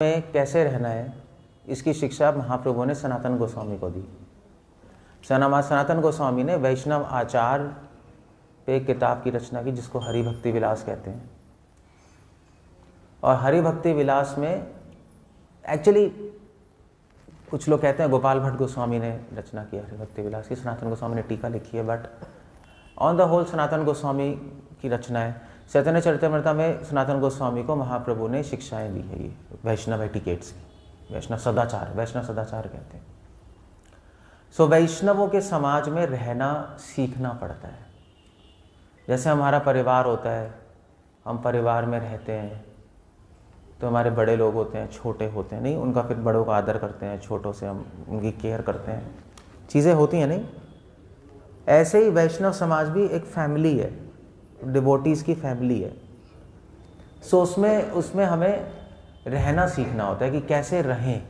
में कैसे रहना है, इसकी शिक्षा महाप्रभु ने सनातन गोस्वामी को दी। सनातन गोस्वामी ने वैष्णव आचार पे एक किताब की रचना की जिसको हरि भक्ति विलास कहते हैं। और हरि भक्ति विलास में एक्चुअली कुछ लोग कहते हैं गोपाल भट्ट गोस्वामी ने रचना की हरि भक्ति विलास की, सनातन गोस्वामी ने टीका लिखी है, but on the whole Sanatan Goswami की रचना है। चैतन्य चरितामृत में सनातन गोस्वामी को महाप्रभु ने शिक्षाएं दी है, ये वैष्णव एटिकेट्स की, वैष्णव सदाचार कहते हैं। सो वैष्णवों के समाज में रहना सीखना पड़ता है। जैसे हमारा परिवार होता है, हम परिवार में रहते हैं तो हमारे बड़े लोग होते हैं, छोटे होते हैं, नहीं उनका फिर बड़ों का आदर करते हैं, छोटों से हम उनकी केयर करते हैं, चीज़ें होती हैं नहीं। ऐसे ही वैष्णव समाज भी एक फैमिली है, डिवोटीज़ की फैमिली है। सो उसमें हमें रहना सीखना होता है कि कैसे रहें,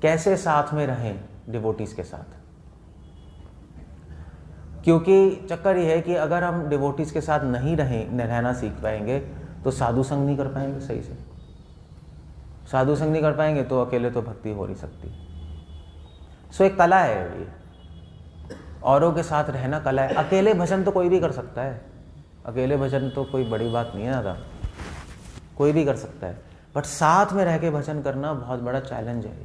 कैसे साथ में रहें डिवोटीज़ के साथ। क्योंकि चक्कर ये है कि अगर हम डिवोटीज़ के साथ नहीं रहना सीख पाएंगे तो साधु संग नहीं कर पाएंगे सही से। साधु संग नहीं कर पाएंगे तो अकेले तो भक्ति हो नहीं सकती। सो एक कला है ये, औरों के साथ रहना कला है। अकेले भजन तो कोई भी कर सकता है, अकेले भजन तो कोई बड़ी बात नहीं है ज़्यादा, कोई भी कर सकता है। बट साथ में रह के भजन करना बहुत बड़ा चैलेंज है।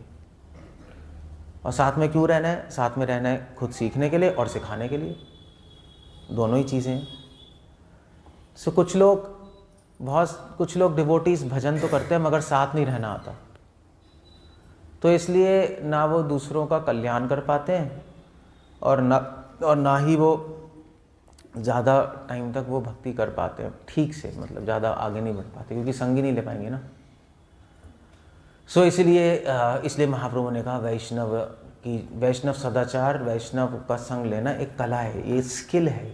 और साथ में क्यों रहना है? साथ में रहना है खुद सीखने के लिए और सिखाने के लिए, दोनों ही चीज़ें हैं। सो कुछ लोग डिवोटीज भजन तो करते हैं मगर साथ नहीं रहना आता, तो इसलिए ना वो दूसरों का कल्याण कर पाते हैं और ना ही वो ज़्यादा टाइम तक वो भक्ति कर पाते हैं ठीक से, मतलब ज़्यादा आगे नहीं बढ़ पाते क्योंकि संग ही नहीं ले पाएंगे ना। सो इसलिए महाप्रभु ने कहा वैष्णव सदाचार, वैष्णव का संग लेना एक कला है, ये स्किल है।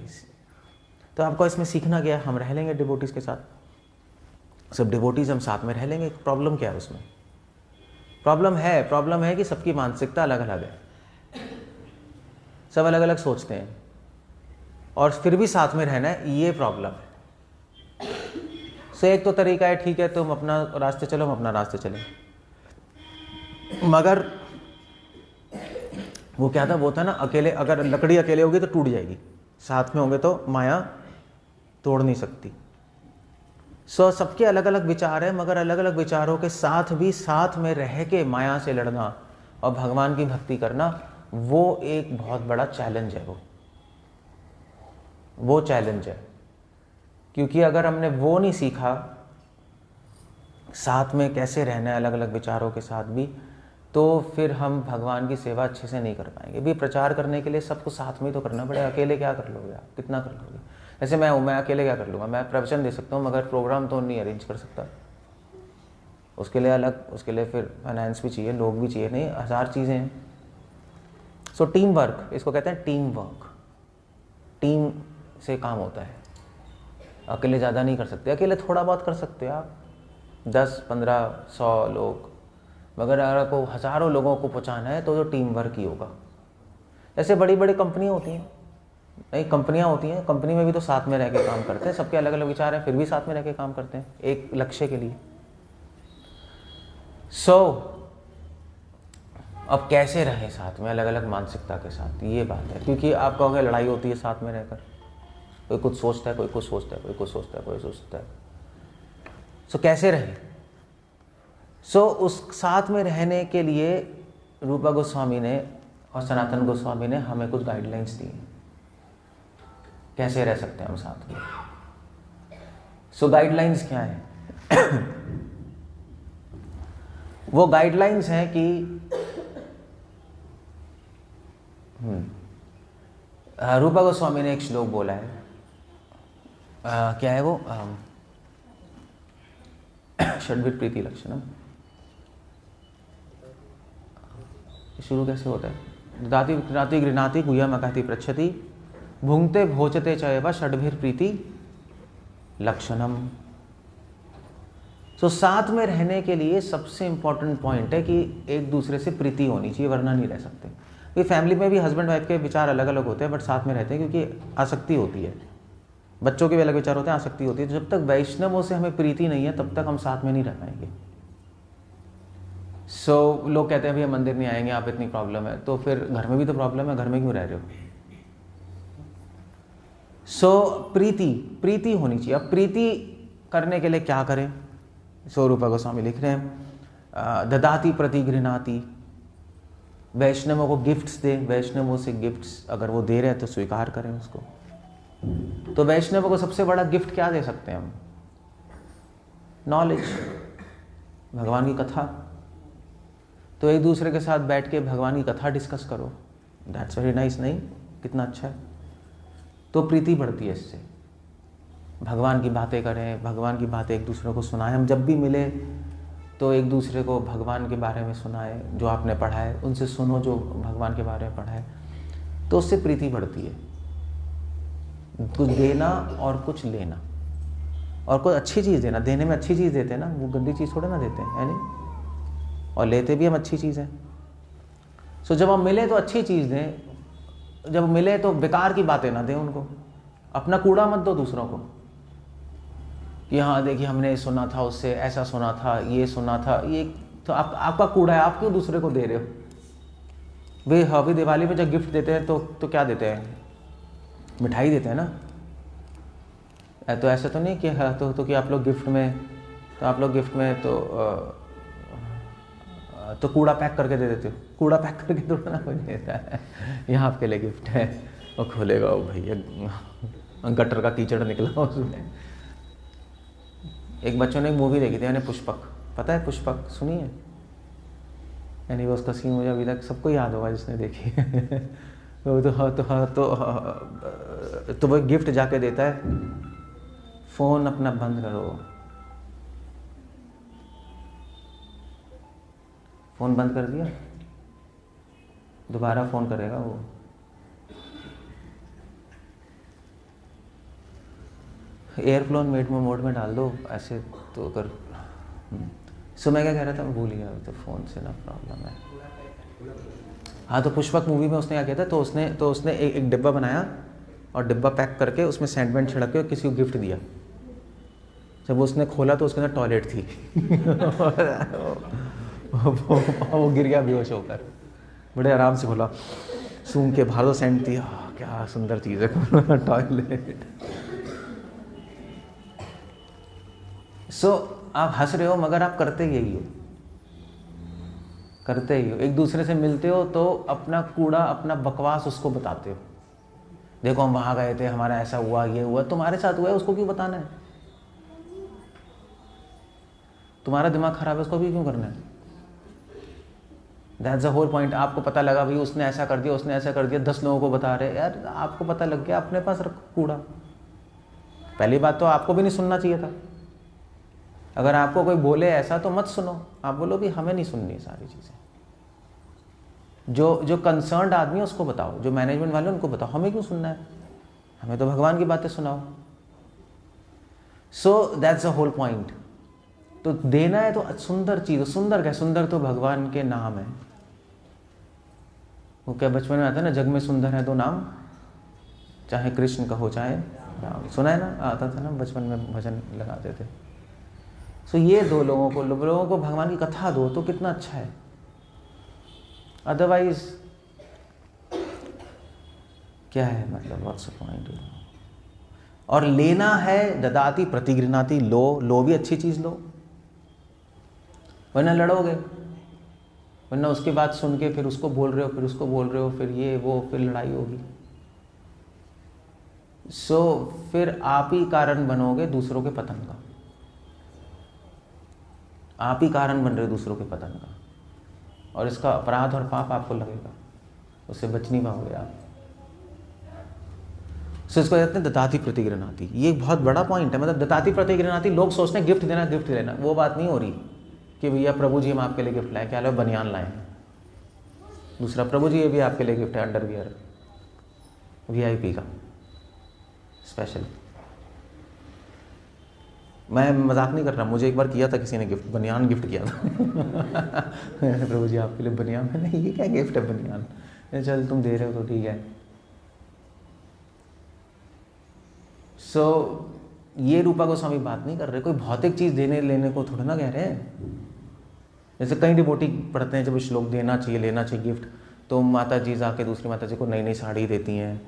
तो आपको इसमें सीखना क्या है? हम रह लेंगे डिवोटीज़ के साथ, सब डिवोटीज़ हम साथ में रह लेंगे। प्रॉब्लम क्या है उसमें? प्रॉब्लम है कि सबकी मानसिकता अलग अलग है, सब अलग अलग सोचते हैं और फिर भी साथ में रहना है, ये प्रॉब्लम है। सो एक तो तरीका है, ठीक है तुम अपना रास्ते चलो, हम अपना रास्ते चलें। मगर वो क्या था, वो था ना, अकेले अगर लकड़ी अकेले होगी तो टूट जाएगी, साथ में होंगे तो माया तोड़ नहीं सकती। सो सबके अलग अलग विचार है, मगर अलग अलग विचारों के साथ भी साथ में रह के माया से लड़ना और भगवान की भक्ति करना, वो एक बहुत बड़ा चैलेंज है। वो चैलेंज है, क्योंकि अगर हमने वो नहीं सीखा साथ में कैसे रहना है अलग अलग विचारों के साथ भी, तो फिर हम भगवान की सेवा अच्छे से नहीं कर पाएंगे। भी प्रचार करने के लिए सबको साथ में तो करना पड़ेगा, अकेले क्या कर लोगे आप, कितना कर लोगे? जैसे मैं हूँ, मैं अकेले क्या कर लूँगा? मैं प्रवचन दे सकता हूँ मगर प्रोग्राम तो नहीं अरेंज कर सकता, उसके लिए फिर फाइनेंस भी चाहिए, लोग भी चाहिए, नहीं 1000 चीज़ें हैं। सो टीम वर्क, इसको कहते हैं टीम वर्क। टीम से काम होता है, अकेले ज़्यादा नहीं कर सकते। अकेले थोड़ा बहुत कर सकते हो आप, 10, 15, 100 लोग, मगर अगर आपको हज़ारों लोगों को पहुँचाना है तो टीम वर्क ही होगा। ऐसे बड़ी बड़ी कंपनियाँ होती हैं, नई कंपनियाँ होती हैं, कंपनी में भी तो साथ में रह के काम करते हैं, सबके अलग अलग विचार हैं, फिर भी साथ में रह के काम करते हैं एक लक्ष्य के लिए। अब कैसे रहें साथ में अलग अलग मानसिकता के साथ, ये बात है। क्योंकि आप कहोगे लड़ाई होती है साथ में रहकर, कोई कुछ सोचता है, कोई कुछ सोचता है, कोई सोचता है। सो कैसे रहें? उस साथ में रहने के लिए रूपा गोस्वामी ने और सनातन गोस्वामी ने हमें कुछ गाइडलाइंस दी, कैसे रह सकते हैं हम साथ में। गाइडलाइंस क्या है? वो गाइडलाइंस हैं कि रूपा गोस्वामी ने एक श्लोक बोला है, क्या है वो? षड्भिर प्रीति लक्षणम, शुरू कैसे होता है? दाति कृणाति गृणाति गुह्यम अकाति पृच्छति भुंक्ते भोजते चैव षड्भिर प्रीति लक्षणम। साथ में रहने के लिए सबसे इंपॉर्टेंट पॉइंट है कि एक दूसरे से प्रीति होनी चाहिए, वरना नहीं रह सकते। क्योंकि फैमिली में भी हस्बैंड वाइफ के विचार अलग अलग होते हैं, बट साथ में रहते हैं क्योंकि आसक्ति होती है। बच्चों के भी अलग विचार होते हैं, आसक्ति होती है। तो जब तक वैष्णवों से हमें प्रीति नहीं है तब तक हम साथ में नहीं रह पाएंगे। लोग कहते हैं भैया मंदिर नहीं आएंगे, आप इतनी प्रॉब्लम है, तो फिर घर में भी तो प्रॉब्लम है, घर में क्यों रह रहे हो? प्रीति होनी चाहिए। अब प्रीति करने के लिए क्या करें? रूपा गोस्वामी लिख रहे हैं, ददाति प्रति गृह्णाति, वैष्णवों को गिफ्ट्स दे, वैष्णवों से गिफ्ट्स अगर वो दे रहे हैं तो स्वीकार करें उसको। तो वैष्णवों को सबसे बड़ा गिफ्ट क्या दे सकते हैं हम? नॉलेज, भगवान की कथा। तो एक दूसरे के साथ बैठ के भगवान की कथा डिस्कस करो, दैट्स वेरी नाइस। नहीं, कितना अच्छा है। तो प्रीति बढ़ती है इससे। भगवान की बातें करें, भगवान की बातें एक दूसरे को सुनाएं। हम जब भी मिले तो एक दूसरे को भगवान के बारे में सुनाए, जो आपने पढ़ा है उनसे सुनो जो भगवान के बारे में पढ़ा है, तो उससे प्रीति बढ़ती है। कुछ देना और कुछ लेना, और कोई अच्छी चीज़ देना। देने में अच्छी चीज़ देते हैं ना, वो गंदी चीज़ थोड़ा ना देते हैं, है नहीं? और लेते भी हम अच्छी चीज़ है। जब हम मिले तो अच्छी चीज़ दें, जब मिले तो बेकार की बातें ना दें उनको। अपना कूड़ा मत दो दूसरों को कि हाँ देखिए हमने सुना था, उससे ऐसा सुना था, ये सुना था। ये तो आपका कूड़ा है, आप क्यों दूसरे को दे रहे हो? वे अभी दिवाली में जब गिफ्ट देते हैं तो क्या देते हैं? मिठाई देते हैं ना। तो ऐसा तो नहीं कि हाँ तो कि आप लोग गिफ्ट में तो कूड़ा पैक करके दे देते हो। कूड़ा पैक करके थोड़ा ना कोई देता है। यहाँ आपके लिए गिफ्ट है, और खोलेगा वो भैया गटर का कीचड़ निकला उसमें। एक बच्चों ने एक मूवी देखी थी, यानी पुष्पक, पता है पुष्पक? सुनी है? यानी वो उसका सीन मुझे अभी तक सबको याद होगा जिसने देखी। तो वो गिफ्ट जाके देता है, फ़ोन अपना बंद करो। फ़ोन बंद कर दिया, दोबारा फ़ोन करेगा वो। एयरप्लेन मोड में डाल दो ऐसे तो। अगर मैं क्या कह रहा था, मैं भूल गया। तो फ़ोन से ना प्रॉब्लम है। हाँ, तो पुष्पक मूवी में उसने क्या किया था, तो उसने एक डिब्बा बनाया और डिब्बा पैक करके उसमें सैंडबैंड छिड़क के किसी को गिफ्ट दिया। जब उसने खोला तो उसके अंदर टॉयलेट थी। वो गिर गया बेहोश होकर। बड़े आराम से खोला, सूंघ के बाहर तो सेंट थी। क्या सुंदर चीज़ है टॉयलेट। आप हंस रहे हो मगर आप करते यही हो। एक दूसरे से मिलते हो तो अपना कूड़ा, अपना बकवास उसको बताते हो। देखो हम वहाँ गए थे, हमारा ऐसा हुआ, ये हुआ। तुम्हारे साथ हुआ है, उसको क्यों बताना है? तुम्हारा दिमाग खराब है, उसको भी क्यों करना है? That's the whole point. आपको पता लगा भाई उसने ऐसा कर दिया, उसने ऐसा कर दिया, 10 लोगों को बता रहे। यार आपको पता लग गया, अपने पास रखो कूड़ा। पहली बात तो आपको भी नहीं सुनना चाहिए था। अगर आपको कोई बोले ऐसा तो मत सुनो। आप बोलो भी हमें नहीं सुननी है सारी चीज़ें। जो कंसर्न्ड आदमी है उसको बताओ, जो मैनेजमेंट वाले उनको बताओ। हमें क्यों सुनना है? हमें तो भगवान की बातें सुनाओ। That's the whole point. तो देना है तो सुंदर चीज़। सुंदर क्या? सुंदर तो भगवान के नाम है। वो क्या बचपन में आता है ना, जग में सुंदर है दो नाम, चाहे कृष्ण का हो चाहे राम। सुना है ना, आता था ना बचपन में, भजन लगाते थे। ये दो लोगों को भगवान की कथा दो तो कितना अच्छा है। अदरवाइज क्या है मतलब, व्हाट्स द पॉइंट? और लेना है, ददाति प्रति गृह्णाति, लो भी अच्छी चीज लो, वरना लड़ोगे। वरना उसकी बात सुन के फिर उसको बोल रहे हो, फिर उसको बोल रहे हो, फिर ये वो, फिर लड़ाई होगी। फिर आप ही कारण बनोगे दूसरों के पतन का। आप ही कारण बन रहे हो दूसरों के पतन का, और इसका अपराध और पाप आपको लगेगा, उससे बच नहीं पाओगे आप। इसको कहते हैं ददाति प्रति गृह्णाति। ये एक बहुत बड़ा पॉइंट है। मतलब ददाति प्रति गृह्णाति, लोग सोचते हैं गिफ्ट देना, गिफ्ट लेना। वो बात नहीं हो रही कि भैया प्रभु जी हम आपके लिए गिफ्ट लाए। क्या लो? बनियान लाए। दूसरा, प्रभु जी ये भी आपके लिए गिफ्ट है, अंडरवियर VIP का स्पेशल। मैं मजाक नहीं कर रहा, मुझे एक बार किया था किसी ने गिफ्ट, बनियान गिफ्ट किया था। प्रभु जी आपके लिए बनियान है। नहीं, ये क्या गिफ्ट है बनियान? चल तुम दे रहे हो तो ठीक है। ये रूपा गोस्वामी बात नहीं कर रहे। कोई भौतिक चीज देने लेने को थोड़ा ना कह रहे हैं। जैसे कई डिवोटी पढ़ते हैं जब श्लोक देना चाहिए, लेना चाहिए गिफ्ट, तो माता जी जाके दूसरी माता जी को नई नई साड़ी देती हैं,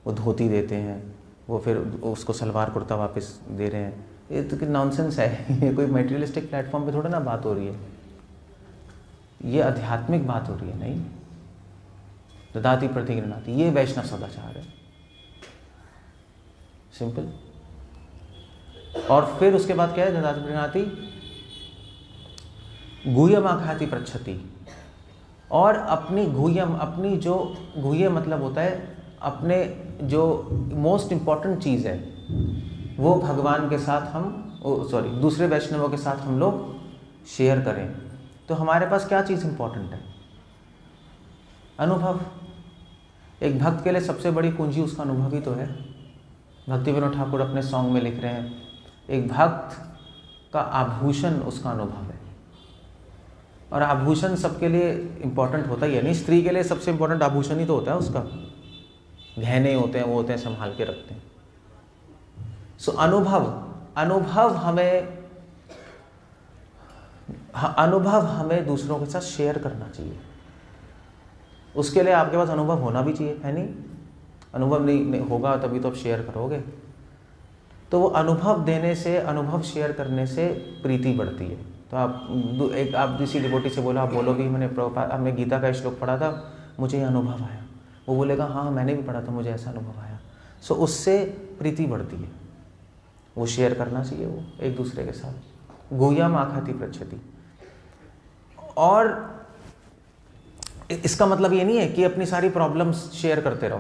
वो धोती देते हैं, वो फिर उसको सलवार कुर्ता वापस दे रहे हैं। ये तो नॉनसेंस है। ये कोई मटेरियलिस्टिक प्लेटफॉर्म पे थोड़ा ना बात हो रही है, ये आध्यात्मिक बात हो रही है। नहीं, ददाति प्रतिगृह्णाति, ये वैष्णव सदाचार है, सिंपल। और फिर उसके बाद क्या है, ददाति प्रतिगृह्णाति, गुह्यम आख्याति पृच्छति, और अपनी गुह्यम, अपनी जो गुह्य मतलब होता है अपने जो मोस्ट इम्पॉर्टेंट चीज़ है वो भगवान के साथ हम दूसरे वैष्णवों के साथ हम लोग शेयर करें। तो हमारे पास क्या चीज़ इम्पॉर्टेंट है? अनुभव। एक भक्त के लिए सबसे बड़ी पूंजी उसका अनुभव ही तो है। भक्ति विनोद ठाकुर अपने सॉन्ग में लिख रहे हैं, एक भक्त का आभूषण उसका अनुभव है। और आभूषण सबके लिए इम्पोर्टेंट होता ही है, नहीं, स्त्री के लिए सबसे इम्पोर्टेंट आभूषण ही तो होता है उसका, गहने होते हैं, वो होते हैं, संभाल के रखते हैं। सो अनुभव हमें दूसरों के साथ शेयर करना चाहिए। उसके लिए आपके पास अनुभव होना भी चाहिए, है नहीं? अनुभव नहीं होगा तभी तो आप शेयर करोगे। तो वो अनुभव देने से, अनुभव शेयर करने से प्रीति बढ़ती है। तो आप किसी डिवोटी से बोला, आप बोलो भी हमने गीता का श्लोक पढ़ा था, मुझे ये अनुभव आया, वो बोलेगा हाँ मैंने भी पढ़ा था, मुझे ऐसा अनुभव आया। सो उससे प्रीति बढ़ती है, वो शेयर करना चाहिए वो एक दूसरे के साथ। गुह्यम आख्याति पृच्छति। और इसका मतलब ये नहीं है कि अपनी सारी प्रॉब्लम्स शेयर करते रहो,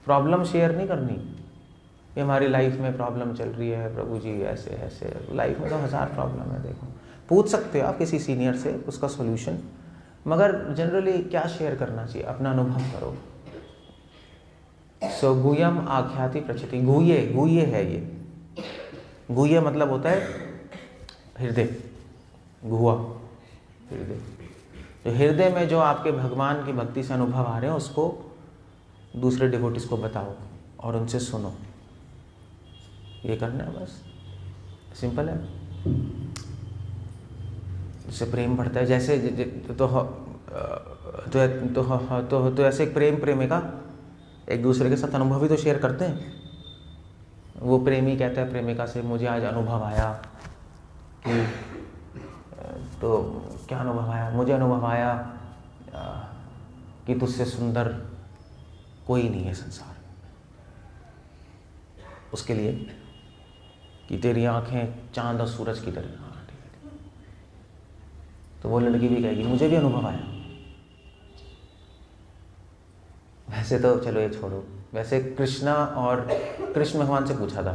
प्रॉब्लम शेयर नहीं करनी। ये हमारी लाइफ में प्रॉब्लम चल रही है प्रभु जी, ऐसे ऐसे, लाइफ में तो 1000 प्रॉब्लम है। देखो, पूछ सकते हो आप किसी सीनियर से उसका सॉल्यूशन, मगर जनरली क्या शेयर करना चाहिए? अपना अनुभव करो। सो गुह्यम आख्याति पृच्छति, गुह्य है ये। गुह्य मतलब होता है हृदय, गुहा, हृदय। तो हृदय में जो आपके भगवान की भक्ति से अनुभव आ रहे हैं उसको दूसरे डिवोटीज को बताओ और उनसे सुनो। ये करना है, बस सिंपल है। जिससे प्रेम बढ़ता है, जैसे तो ऐसे एक प्रेमिका एक दूसरे के साथ अनुभव ही तो शेयर करते हैं। वो प्रेमी कहता है प्रेमिका से, मुझे आज अनुभव आया कि, तो क्या अनुभव आया? मुझे अनुभव आया कि तुझसे सुंदर कोई नहीं है संसार में। उसके लिए कि तेरी आंखें चांद और सूरज की तरह। हाँ ठीक है। तो वो लड़की भी कहेगी मुझे भी अनुभव आया। वैसे तो चलो ये छोड़ो, वैसे कृष्ण भगवान से पूछा था,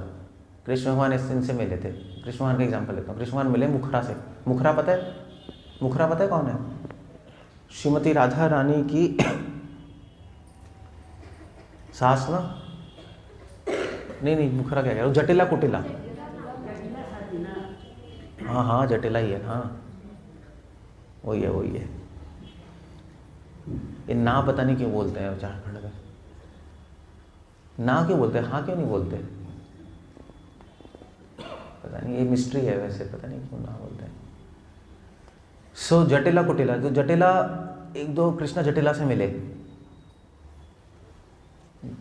कृष्ण भगवान इनसे मिले थे। कृष्ण भगवान का एग्जाम्पल लेता हूँ। कृष्ण भगवान मिले मुखरा से। मुखरा पता है कौन है? श्रीमती राधा रानी की सास ना? नहीं, मुखरा क्या कह रहा हूँ, जटिला कुटिला। हाँ जटिला ही है, हाँ वही है। ये ना पता नहीं क्यों बोलते हैं झारखंड में, ना क्यों बोलते हैं, हाँ क्यों नहीं बोलते, पता नहीं, ये मिस्ट्री है वैसे, पता नहीं क्यों ना बोलते हैं। सो जटिला कुटिला, तो जटिला एक दो कृष्णा जटिला से मिले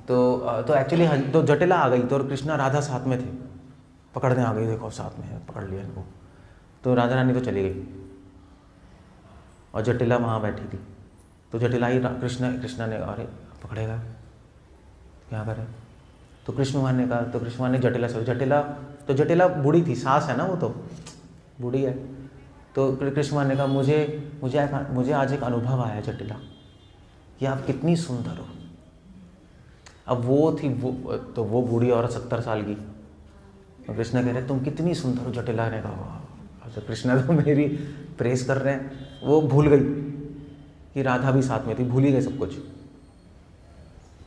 तो एक्चुअली तो जटिला आ गई, तो कृष्णा राधा साथ में थे, पकड़ने आ गई, देखो साथ में है, पकड़ लिया इनको। तो राधा रानी तो चली गई और जटिला वहाँ बैठी थी। तो जटिला ही कृष्णा ने, अरे पकड़ेगा क्या करें? तो कृष्ण भगवान ने कहा, तो कृष्ण भगवान ने जटिला से, जटिला बूढ़ी थी, सास है ना, वो तो बूढ़ी है। तो कृष्ण भगवान ने कहा मुझे आज एक अनुभव आया जटिला कि आप कितनी सुंदर हो। अब वो बूढ़ी औरत 70 साल की, और कृष्ण कह रहे तुम कितनी सुंदर हो। जटिला ने कहा तो कृष्ण तो मेरी प्रेस कर रहे हैं। वो भूल गई कि राधा भी साथ में थी, भूल ही गए सब कुछ।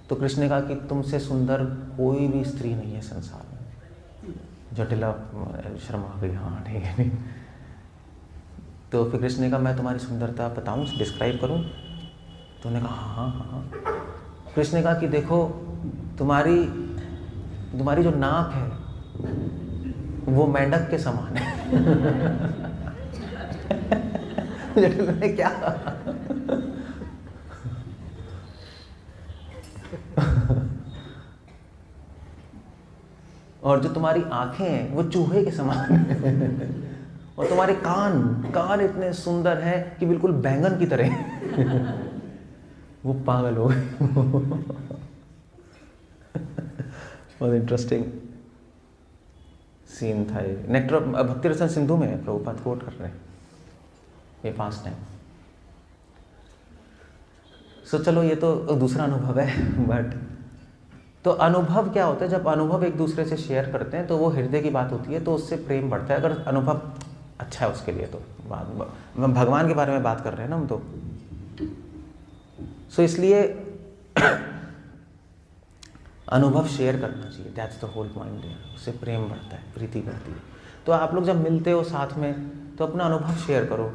तो कृष्ण ने कहा कि तुमसे सुंदर कोई भी स्त्री नहीं है संसार में। जटिला शर्मा गई, हाँ ठीक है नहीं। तो फिर कृष्ण ने कहा मैं तुम्हारी सुंदरता बताऊं, डिस्क्राइब करूं? तो उन्होंने कहा हाँ। कृष्ण ने कहा कि देखो तुम्हारी जो नाक है वो मेंढक के समान है। जटिल ने क्या और जो तुम्हारी आंखें हैं वो चूहे के समान हैं और तुम्हारे कान इतने सुंदर हैं कि बिल्कुल बैंगन की तरह वो पागल हो गए। बहुत इंटरेस्टिंग सीन था ये। नेक्टर भक्ति रसन सिंधु में प्रभुपाद कोट कर रहे हैं ये फास्ट टाइम। सो चलो ये तो दूसरा अनुभव है। बट तो अनुभव क्या होता है, जब अनुभव एक दूसरे से शेयर करते हैं तो वो हृदय की बात होती है, तो उससे प्रेम बढ़ता है। अगर अनुभव अच्छा है उसके लिए तो भगवान के बारे में बात कर रहे हैं ना हम तो। सो इसलिए अनुभव शेयर करना चाहिए, दैट्स द होल पॉइंट। उससे प्रेम बढ़ता है, प्रीति बढ़ती है। तो आप लोग जब मिलते हो साथ में तो अपना अनुभव शेयर करो,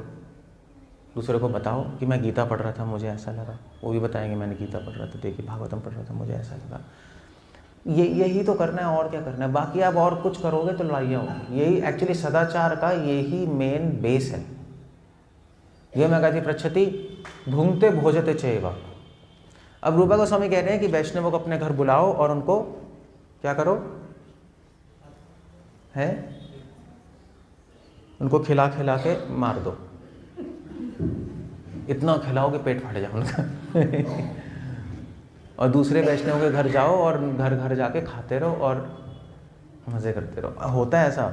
दूसरे को बताओ कि मैं गीता पढ़ रहा था मुझे ऐसा लगा, वो भी बताएंगे मैंने गीता पढ़ रहा था, देखिए भागवतम पढ़ रहा था मुझे ऐसा लगा। यही तो करना है और क्या करना है। बाकी आप और कुछ करोगे तो लड़ाइयाँ होगी। यही एक्चुअली सदाचार का यही मेन बेस है। ये मैं कहती पृच्छति भुंगते भोजते चैव। अब रूपा गोस्वामी कह रहे हैं कि वैष्णवों को अपने घर बुलाओ और उनको क्या करो है, उनको खिला खिला के मार दो। इतना खिलाओ कि पेट फट जाए उनका। और दूसरे वैष्णवों के घर जाओ और घर घर जाके खाते रहो और मजे करते रहो। होता है ऐसा,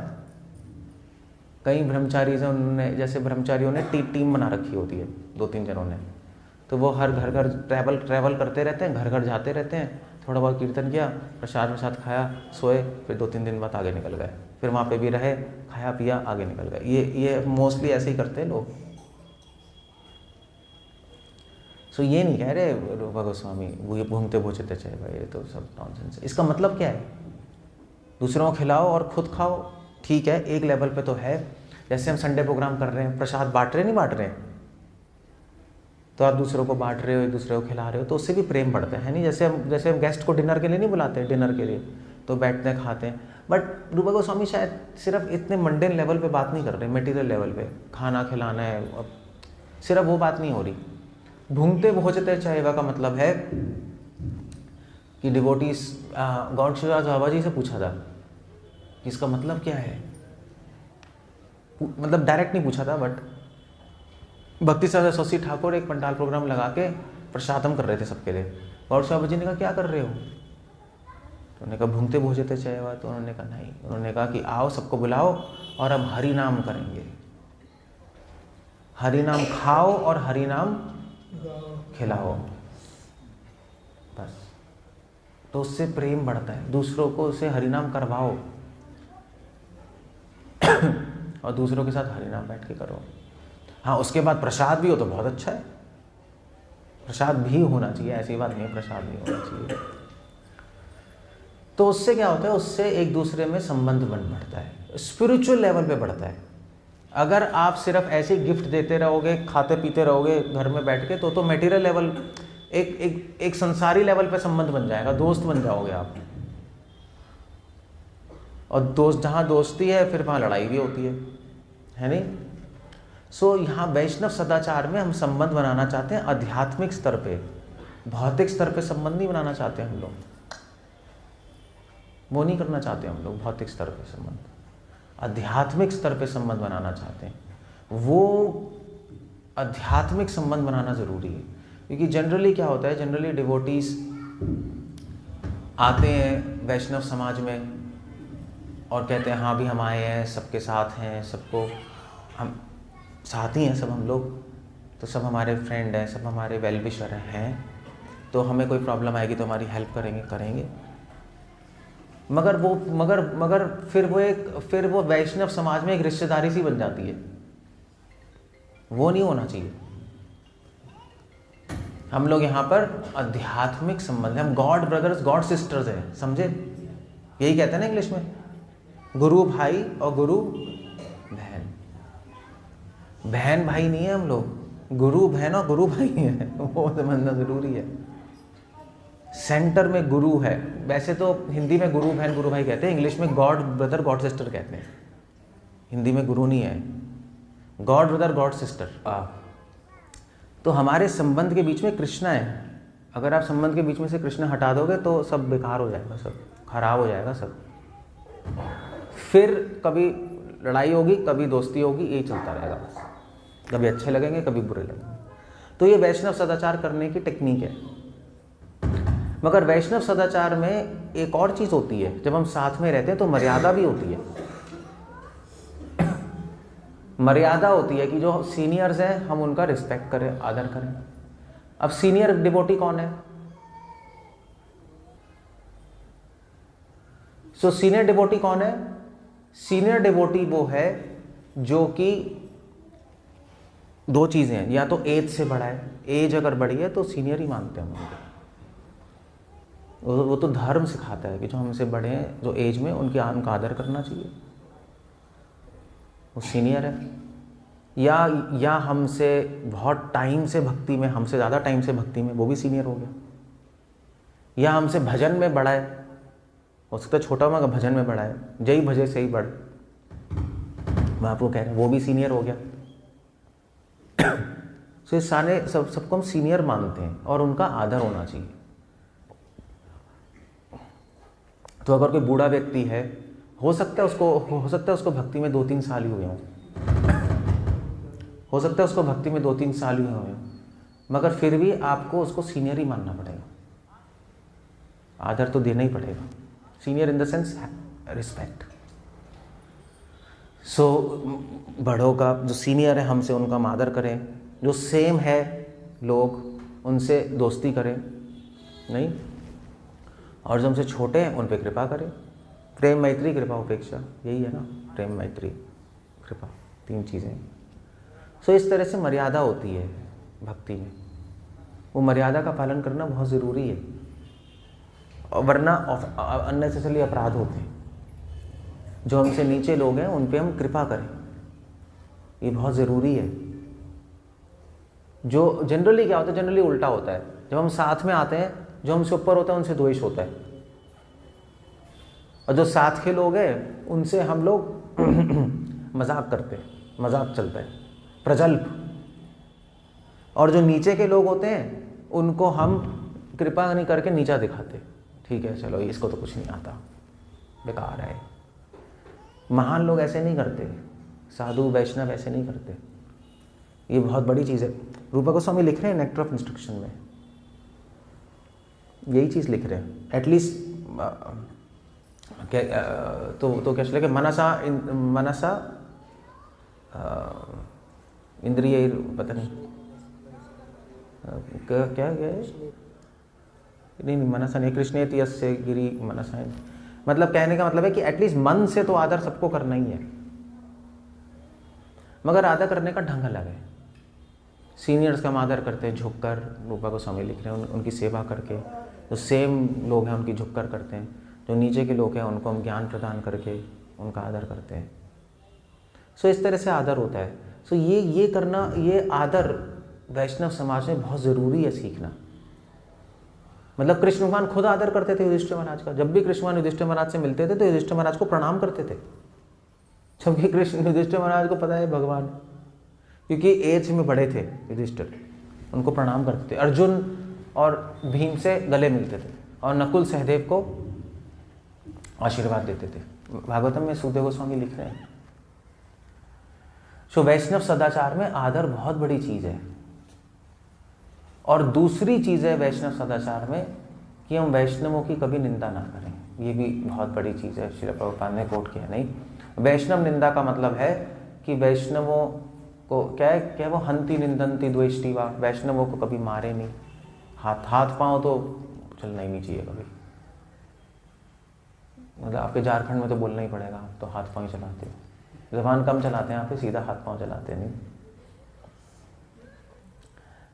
कई ब्रह्मचारी से उन्होंने, जैसे ब्रह्मचारियों ने टीम बना रखी होती है 2-3 जनों ने, तो वो हर घर घर ट्रैवल करते रहते हैं, घर घर जाते रहते हैं, थोड़ा बहुत कीर्तन किया, प्रसाद खाया, सोए, फिर 2-3 दिन बाद आगे निकल गए, फिर वहाँ पे भी रहे, खाया पिया, आगे निकल गए। ये मोस्टली ऐसे ही करते हैं लोग। सो ये नहीं कह रहे रूपा गोस्वामी वो ये भूंगते भोजते चाहे भाई, ये तो सब नॉनसेंस है। इसका मतलब क्या है, दूसरों को खिलाओ और खुद खाओ, ठीक है, एक लेवल पे तो है। जैसे हम संडे प्रोग्राम कर रहे हैं, प्रसाद बांट रहे नहीं बांट रहे हैं, तो आप दूसरों को बांट रहे हो, एक दूसरे को खिला रहे हो, तो उससे भी प्रेम बढ़ता है नहीं। जैसे हम गेस्ट को डिनर के लिए नहीं बुलाते, डिनर के लिए तो बैठते हैं खाते हैं। बट रूपा गोस्वामी शायद सिर्फ इतने मंडेन लेवल पे बात नहीं कर रहे, मटेरियल लेवल पे खाना खिलाना है, अब सिर्फ वो बात नहीं हो रही। भूंगते भोजते चैव का मतलब है कि डिवोटीज, गौड़ शिवराज बाबा जी से पूछा था कि इसका मतलब क्या है, मतलब डायरेक्ट नहीं पूछा था, बट भक्ति सरस्वती ठाकुर एक पंडाल प्रोग्राम लगा के प्रसादम कर रहे थे सबके लिए। गौड़ बाबा जी ने कहा क्या कर रहे हो, तो उन्होंने कहा भूंगते भोजते चैव। तो उन्होंने कहा नहीं, उन्होंने कहा कि आओ सबको बुलाओ और अब हरि नाम करेंगे, हरि नाम खाओ और हरि नाम खिलाओ, बस। तो उससे प्रेम बढ़ता है, दूसरों को उससे हरिनाम करवाओ और दूसरों के साथ हरिनाम बैठ के करो। हाँ, उसके बाद प्रसाद भी हो तो बहुत अच्छा है, प्रसाद भी होना चाहिए, ऐसी बात नहीं है प्रसाद नहीं होना चाहिए। तो उससे क्या होता है, उससे एक दूसरे में संबंध बन बढ़ता है, स्पिरिचुअल लेवल पे बढ़ता है। अगर आप सिर्फ ऐसे गिफ्ट देते रहोगे, खाते पीते रहोगे घर में बैठ के, तो मटेरियल लेवल, एक संसारी लेवल पे संबंध बन जाएगा, दोस्त बन जाओगे आप। और दोस्त, जहाँ दोस्ती है फिर वहाँ लड़ाई भी होती है नहीं। सो यहाँ वैष्णव सदाचार में हम संबंध बनाना चाहते हैं आध्यात्मिक स्तर पे, भौतिक स्तर पे संबंध नहीं बनाना चाहते हम लोग, वो नहीं करना चाहते हम लोग। भौतिक स्तर पे संबंध, आध्यात्मिक स्तर पे संबंध बनाना चाहते हैं। वो आध्यात्मिक संबंध बनाना ज़रूरी है, क्योंकि जनरली क्या होता है, जनरली डिवोटीज आते हैं वैष्णव समाज में और कहते हैं हाँ भी हम आए हैं, सबके साथ हैं, सबको हम साथ ही हैं, सब हम लोग तो सब हमारे फ्रेंड हैं, सब हमारे वेल विशर हैं, तो हमें कोई प्रॉब्लम आएगी तो हमारी हेल्प करेंगे। मगर फिर वो वैष्णव समाज में एक रिश्तेदारी सी बन जाती है। वो नहीं होना चाहिए। हम लोग यहाँ पर आध्यात्मिक संबंध, हम गॉड ब्रदर्स गॉड सिस्टर्स हैं, समझे? यही कहते हैं ना इंग्लिश में, गुरु भाई और गुरु बहन। बहन भाई नहीं है हम लोग, गुरु बहन और गुरु भाई है, वो समझना जरूरी है। सेंटर में गुरु है। वैसे तो हिंदी में गुरु बहन गुरु भाई कहते हैं, इंग्लिश में गॉड ब्रदर गॉड सिस्टर कहते हैं। हिंदी में गुरु नहीं है, गॉड ब्रदर गॉड सिस्टर। तो हमारे संबंध के बीच में कृष्णा है, अगर आप संबंध के बीच में से कृष्णा हटा दोगे तो सब बेकार हो जाएगा, सब खराब हो जाएगा सब। फिर कभी लड़ाई होगी, कभी दोस्ती होगी, यही चलता रहेगा बस, कभी अच्छे लगेंगे कभी बुरे लगेंगे। तो ये वैष्णव सदाचार करने की टेक्निक है। मगर वैष्णव सदाचार में एक और चीज़ होती है, जब हम साथ में रहते हैं तो मर्यादा भी होती है। मर्यादा होती है कि जो सीनियर्स हैं हम उनका रिस्पेक्ट करें, आदर करें। अब सीनियर डिवोटी कौन है? सो सीनियर डिवोटी कौन है? सीनियर डिवोटी वो है जो कि दो चीजें हैं, या तो एज से बड़ा है, एज अगर बड़ी है तो सीनियर ही मानते हैं उनको। वो तो धर्म सिखाता है कि जो हमसे बड़े हैं, जो एज में, उनका आदर करना चाहिए, वो सीनियर है। या हमसे बहुत टाइम से भक्ति में, हमसे ज़्यादा टाइम से भक्ति में, वो भी सीनियर हो गया। या हमसे भजन में बड़ा है, हो सकता है छोटा मगर भजन में बड़ा है, जय भजे से ही बढ़, महाप्रभु कह रहे हैं, वो भी सीनियर हो गया। तो ये सारे सबको हम सीनियर मानते हैं और उनका आदर होना चाहिए। तो अगर कोई बूढ़ा व्यक्ति है, हो सकता है उसको भक्ति में 2-3 साल ही हुए हों, हो सकता है उसको भक्ति में 2-3 साल ही हुए हों, मगर फिर भी आपको उसको सीनियर ही मानना पड़ेगा, आदर तो देना ही पड़ेगा। Senior in the sense respect. So बड़ों का, जो सीनियर है हमसे, उनका हम आदर करें। जो सेम है लोग, उनसे दोस्ती करें नहीं, और जो हमसे छोटे हैं उन पे कृपा करें। प्रेम मैत्री कृपा उपेक्षा, यही है ना, प्रेम मैत्री कृपा, 3 चीज़ें। सो इस तरह से मर्यादा होती है भक्ति में, वो मर्यादा का पालन करना बहुत ज़रूरी है, और वरना अननेसेसरी अपराध होते हैं। जो हमसे नीचे लोग हैं उन पे हम कृपा करें, ये बहुत ज़रूरी है। जो जनरली क्या होता है, जनरली उल्टा होता है। जब हम साथ में आते हैं, जो हमसे ऊपर होता है उनसे द्वेष होता है, और जो साथ के लोग हैं उनसे हम लोग मजाक करते हैं, मजाक चलता है, प्रजल्प। और जो नीचे के लोग होते हैं उनको हम कृपा नहीं करके नीचा दिखाते, ठीक है चलो इसको तो कुछ नहीं आता, बेकार है। महान लोग ऐसे नहीं करते, साधु वैष्णव ऐसे नहीं करते, ये बहुत बड़ी चीज़ है। रूपा गोस्वामी लिख रहे हैं नेक्टर ऑफ इंस्ट्रक्शन में, यही चीज़ लिख रहे हैं। एटलीस्ट तो क्या चलेगा, मनसा इंद्रिय, पता नहीं क्या है, नहीं मनसा नहीं, कृष्णेति यस्य गिरि मनसा। मतलब कहने का मतलब है कि एटलीस्ट मन से तो आदर सबको करना ही है, मगर आदर करने का ढंग अलग है। सीनियर्स का हम आदर करते हैं झुककर, रूपा गोस्वामी लिख रहे हैं, उनकी सेवा करके। जो सेम लोग हैं उनकी झुककर करते हैं, जो नीचे के लोग हैं उनको हम ज्ञान प्रदान करके उनका आदर करते हैं। सो इस तरह से आदर होता है। सो ये करना, ये आदर वैष्णव समाज में बहुत ज़रूरी है सीखना। मतलब कृष्ण भगवान खुद आदर करते थे युधिष्ठिर महाराज का। जब भी कृष्ण भगवान युधिष्ठिर महाराज से मिलते थे तो युधिष्ठिर महाराज को प्रणाम करते थे, जबकि कृष्ण युधिष्ठिर महाराज को पता है भगवान, क्योंकि एज में बड़े थे युधिष्ठिर, उनको प्रणाम करते थे। अर्जुन और भीम से गले मिलते थे और नकुल सहदेव को आशीर्वाद देते थे। भागवतम में सुखदेव गोस्वामी लिख रहे हैं। सो वैष्णव सदाचार में आदर बहुत बड़ी चीज़ है। और दूसरी चीज़ है वैष्णव सदाचार में कि हम वैष्णवों की कभी निंदा ना करें, ये भी बहुत बड़ी चीज़ है। श्रील प्रभुपाद ने कोट किया, नहीं वैष्णव निंदा का मतलब है कि वैष्णवों को क्या वो हंति निंदंती द्वेष्टि वा, वैष्णवों को कभी मारे नहीं, हाथ पांव तो चलना ही नहीं चाहिए कभी। मतलब आपके झारखंड में तो बोलना ही पड़ेगा, आप तो हाथ पांव ही चलाते हो, ज़बान कम चलाते हैं, आप सीधा हाथ पांव चलाते नहीं।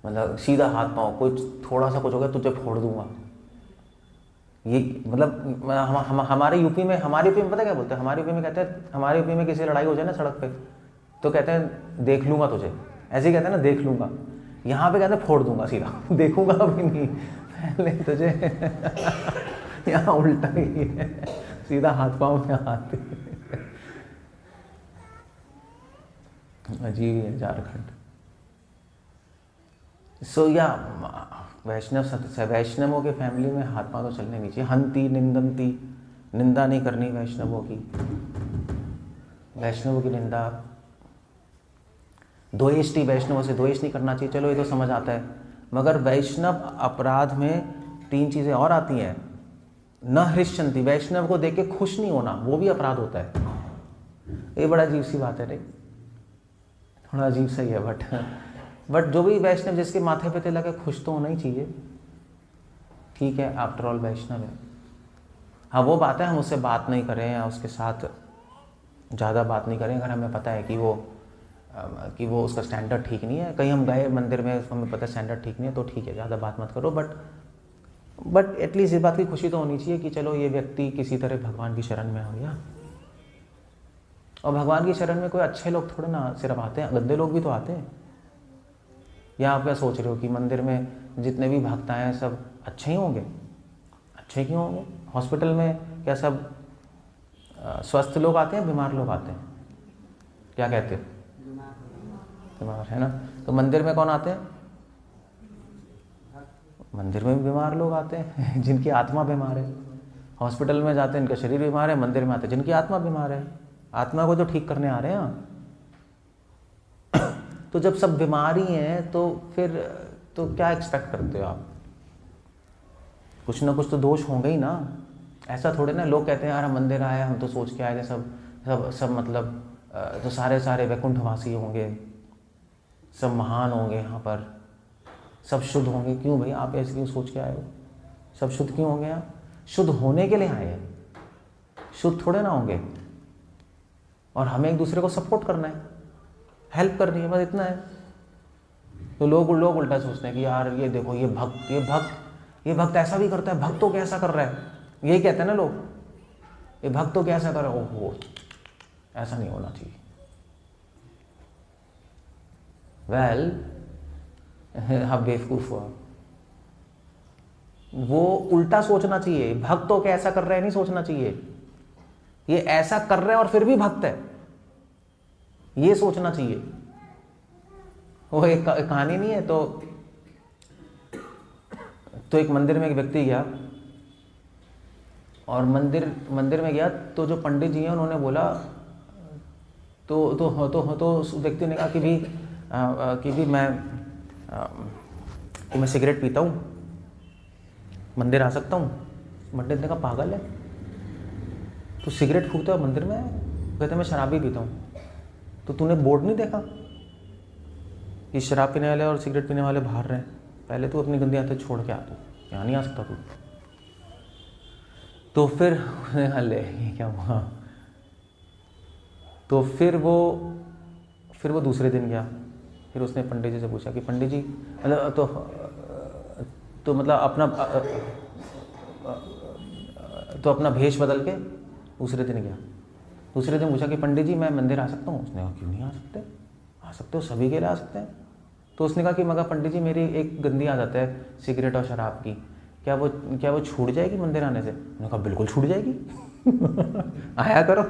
मतलब सीधा हाथ पांव, कोई थोड़ा सा कुछ हो गया तुझे फोड़ दूंगा, ये मतलब हमारे यूपी में पता क्या बोलते हैं, हमारे यूपी में कहते हैं, हमारे यूपी में किसी लड़ाई हो जाए ना सड़क पे तो कहते हैं देख लूंगा तुझे, ऐसे ही कहते हैं ना देख लूंगा। यहाँ पे कहते हैं फोड़ दूंगा सीधा, देखूंगा अभी नहीं पहले तुझे। यहाँ उल्टा ही है, सीधा हाथ पांव में हाथ। अजीब है झारखंड। या वैष्णवों के फैमिली में हाथ पांव तो चलने नहीं चाहिए। हंती निंदंती, निंदा नहीं करनी वैष्णवों की निंदा। द्वेष्टि, वैष्णवों से द्वेष नहीं करना चाहिए, चलो ये तो समझ आता है। मगर वैष्णव अपराध में 3 चीज़ें और आती हैं। न हृष्यंती, वैष्णव को देख के खुश नहीं होना, वो भी अपराध होता है। ये बड़ा अजीब सी बात है नहीं, थोड़ा अजीब सा ही है, बट जो भी वैष्णव जिसके माथे पे तिलक है, खुश तो होना ही चाहिए। ठीक है, आफ्टर ऑल वैष्णव है। हाँ, वो बात है हम उससे बात नहीं करें या उसके साथ ज़्यादा बात नहीं करें, अगर हमें पता है कि वो उसका स्टैंडर्ड ठीक नहीं है। कहीं हम गए मंदिर में, हमें पता है स्टैंडर्ड ठीक नहीं है, तो ठीक है, ज़्यादा बात मत करो। बट एटलीस्ट इस बात की खुशी तो होनी चाहिए कि चलो ये व्यक्ति किसी तरह भगवान की शरण में आ गया। और भगवान की शरण में कोई अच्छे लोग थोड़े ना सिर्फ आते हैं, गंदे लोग भी तो आते हैं। या आप क्या सोच रहे हो कि मंदिर में जितने भी भक्त आए हैं सब अच्छे ही होंगे? अच्छे क्यों होंगे? हॉस्पिटल में क्या सब स्वस्थ लोग आते हैं, बीमार लोग आते हैं? क्या कहते हैं? बीमार, है ना? तो मंदिर में कौन आते हैं? मंदिर में भी बीमार लोग आते हैं जिनकी आत्मा बीमार है। हॉस्पिटल में जाते हैं, इनका शरीर बीमार है, मंदिर में आते हैं जिनकी आत्मा बीमार है। आत्मा को तो ठीक करने आ रहे हैं। तो जब सब बीमारी हैं तो फिर तो क्या एक्सपेक्ट करते हो आप? कुछ ना कुछ तो दोष होंगे ही ना। ऐसा थोड़े ना लोग कहते हैं यार हम मंदिर आए, हम तो सोच के आए थे सब मतलब तो सारे वैकुंठवासी होंगे, सब महान होंगे, यहाँ पर सब शुद्ध होंगे। क्यों भाई, आप ऐसे क्यों सोच के आए हो? सब शुद्ध क्यों होंगे? आप शुद्ध होने के लिए आए हैं, शुद्ध थोड़े ना होंगे। और हमें एक दूसरे को सपोर्ट करना है, हेल्प करनी है, बस इतना है। तो लोग उल्टा सोचते हैं कि यार ये देखो ये भक्त ऐसा भी करता है, भक्त तो कैसा कर रहा है, यही कहते हैं ना लोग, ये भक्त तो कैसा कर रहा है। ओहो, ऐसा नहीं होना चाहिए। आप बेवकूफ हुआ। वो उल्टा सोचना चाहिए, भक्त तो कैसा कर रहा है नहीं सोचना चाहिए, ये ऐसा कर रहा है और फिर भी भक्त है, ये सोचना चाहिए। वो एक कहानी नहीं है, तो एक मंदिर में एक व्यक्ति गया और मंदिर में गया तो जो पंडित जी हैं उन्होंने बोला तो उस व्यक्ति ने कहा कि भी मैं सिगरेट पीता हूँ, मंदिर आ सकता हूँ? पंडित ने कहा पागल है, तो सिगरेट फूकता है मंदिर में? कहते मैं शराब भी पीता हूँ। तो तूने बोर्ड नहीं देखा, ये शराब पीने वाले और सिगरेट पीने वाले बाहर रहे, पहले तू अपनी गंदी आदतें छोड़ के आ, तू यहाँ नहीं आ सकता तू। तो फिर हले ये क्या हुआ? तो फिर वो दूसरे दिन गया, फिर उसने पंडित जी से पूछा कि पंडित जी मतलब तो मतलब अपना भेष बदल के दूसरे दिन गया। दूसरे दिन पूछा कि पंडित जी मैं मंदिर आ सकता हूँ? उसने कहा क्यों नहीं आ सकते, आ सकते हो, सभी के लिए आ सकते हैं। तो उसने कहा कि मगर पंडित जी मेरी एक गंदी आदत है सिगरेट और शराब की, क्या वो छूट जाएगी मंदिर आने से? उन्होंने कहा बिल्कुल छूट जाएगी आया करो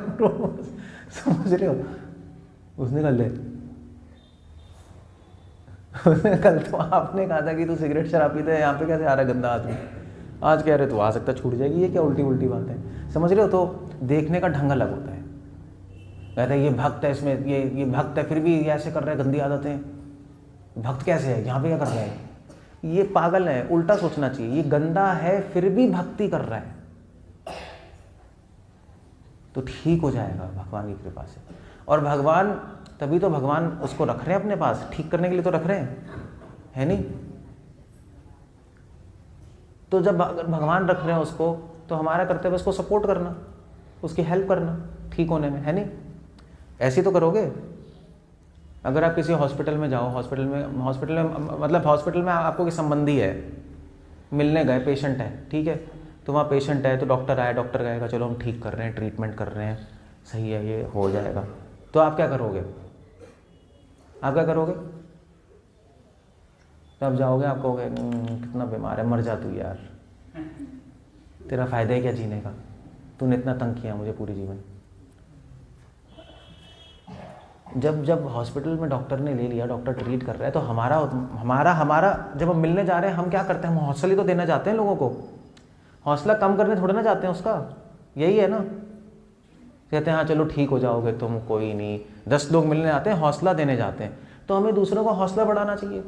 समझ रहे हो? उसने कहा ले कल तो आपने कहा था कि तू सिगरेट शराब पीता है, यहाँ पे कैसे आ रहा है गंदा आदमी? आज कह रहे तू आ सकता, छूट जाएगी। ये क्या उल्टी बात है? समझ रहे हो? तो देखने का ढंग अलग होता है। कहते हैं ये भक्त है, इसमें ये भक्त है फिर भी ये ऐसे कर रहे हैं, गंदी आदतें, भक्त कैसे है, यहाँ पे क्या कर रहा है? ये पागल है, उल्टा सोचना चाहिए। ये गंदा है फिर भी भक्ति कर रहा है तो ठीक हो जाएगा भगवान की कृपा से। और भगवान, तभी तो भगवान उसको रख रहे हैं अपने पास, ठीक करने के लिए तो रख रहे हैं, है नहीं? तो जब भगवान रख रहे हैं उसको, तो हमारा कर्तव्य उसको सपोर्ट करना, उसकी हेल्प करना ठीक होने में, है नहीं? ऐसे तो करोगे। अगर आप किसी हॉस्पिटल में जाओ, हॉस्पिटल में आपको कोई संबंधी है, मिलने गए, पेशेंट है, ठीक है, तो वहाँ पेशेंट है तो डॉक्टर आया, डॉक्टर कहेगा चलो हम ठीक कर रहे हैं, ट्रीटमेंट कर रहे हैं, सही है, ये हो जाएगा। तो आप क्या करोगे? तब जाओगे, आप कहोगे कितना बीमार है, मर जा तू यार, तेरा फ़ायदा है क्या जीने का, तूने इतना तंग किया मुझे पूरी जीवन। जब हॉस्पिटल में डॉक्टर ने ले लिया, डॉक्टर ट्रीट कर रहा है, तो हमारा जब हम मिलने जा रहे हैं हम क्या करते हैं, हम हौसला ही तो देना चाहते हैं लोगों को, हौसला कम करने थोड़ा ना चाहते हैं उसका। यही है ना, कहते हैं हाँ चलो ठीक हो जाओगे तुम, कोई नहीं। 10 लोग मिलने आते हैं, हौसला देने जाते हैं, तो हमें दूसरों का हौसला बढ़ाना चाहिए।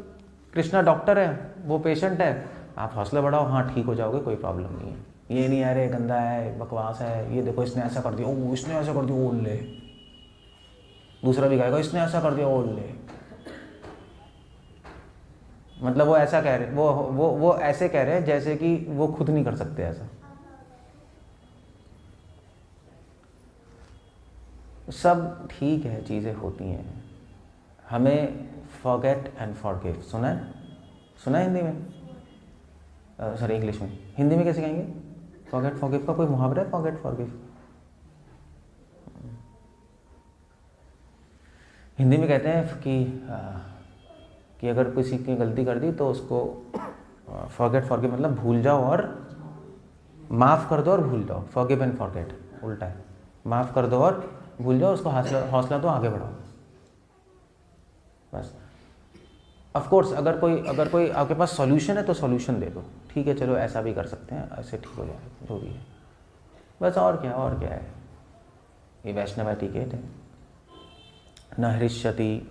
कृष्णा डॉक्टर है, वो पेशेंट है, आप हौसला बढ़ाओ, हाँ ठीक हो जाओगे, कोई प्रॉब्लम नहीं है। ये नहीं अरे गंदा है, बकवास है, ये देखो इसने ऐसा कर दिया, ओ इसने ऐसा कर दिया, ओल ले। दूसरा भी कहेगा इसने ऐसा कर दिया, ओल ले। मतलब वो ऐसा कह रहे, वो ऐसे कह रहे हैं जैसे कि वो खुद नहीं कर सकते ऐसा। सब ठीक है, चीज़ें होती हैं, हमें फॉरगेट एंड फॉरगिव। सुना है हिंदी में, सॉरी इंग्लिश में, हिंदी में कैसे कहेंगे? फॉरगेट फॉरगिव का कोई मुहावरा है? फॉरगेट फॉरगिव हिंदी में कहते हैं कि अगर किसी की गलती कर दी तो उसको फॉरगेट फॉरगिव मतलब भूल जाओ और माफ़ कर दो और भूल जाओ। फॉरगिव एंड फॉरगेट उल्टा है, माफ़ कर दो और भूल जाओ, उसको हौसला दो, आगे बढ़ाओ बस। ऑफ कोर्स अगर कोई आपके पास सॉल्यूशन है तो सॉल्यूशन दे दो, ठीक है चलो ऐसा भी कर सकते हैं, ऐसे ठीक हो जाए, जो भी है बस। और क्या है, ये वैष्णव एटिकेट है। न हृष्यति,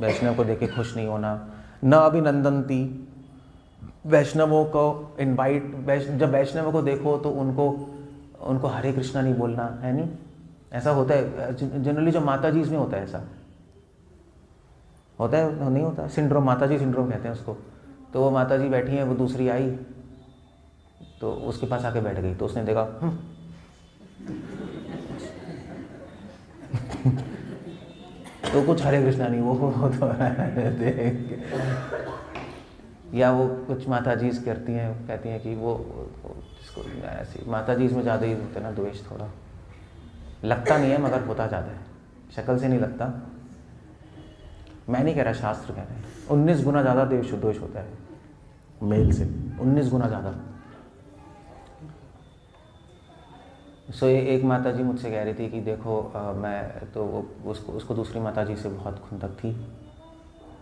वैष्णव को देखे खुश नहीं होना। न अभिनंदन्ति, वैष्णवों को इनवाइट, जब वैष्णवों को देखो तो उनको हरे कृष्णा नहीं बोलना है, नहीं ऐसा होता है जनरली, जो माता जी इसमें होता है, ऐसा होता है नहीं होता, सिंड्रोम, माता जी सिंड्रोम कहते हैं उसको। तो वो माता जी बैठी हैं, वो दूसरी आई तो उसके पास आके बैठ गई, तो उसने देखा तो कुछ हरे कृष्णा नहीं, वो तो या वो कुछ माता जी करती हैं, कहती हैं कि वो जिसको ऐसी माता जी इसमें ज़्यादा ही होते हैं ना, द्वेष थोड़ा लगता नहीं है मगर होता ज़्यादा है, शक्ल से नहीं लगता। मैं नहीं कह रहा, शास्त्र कह रहे हैं 19 गुना ज़्यादा द्वेष होता है मेल से, 19 गुना ज़्यादा। सो एक माता जी मुझसे कह रही थी कि देखो मैं तो उसको दूसरी माता जी से बहुत खुंदक थी,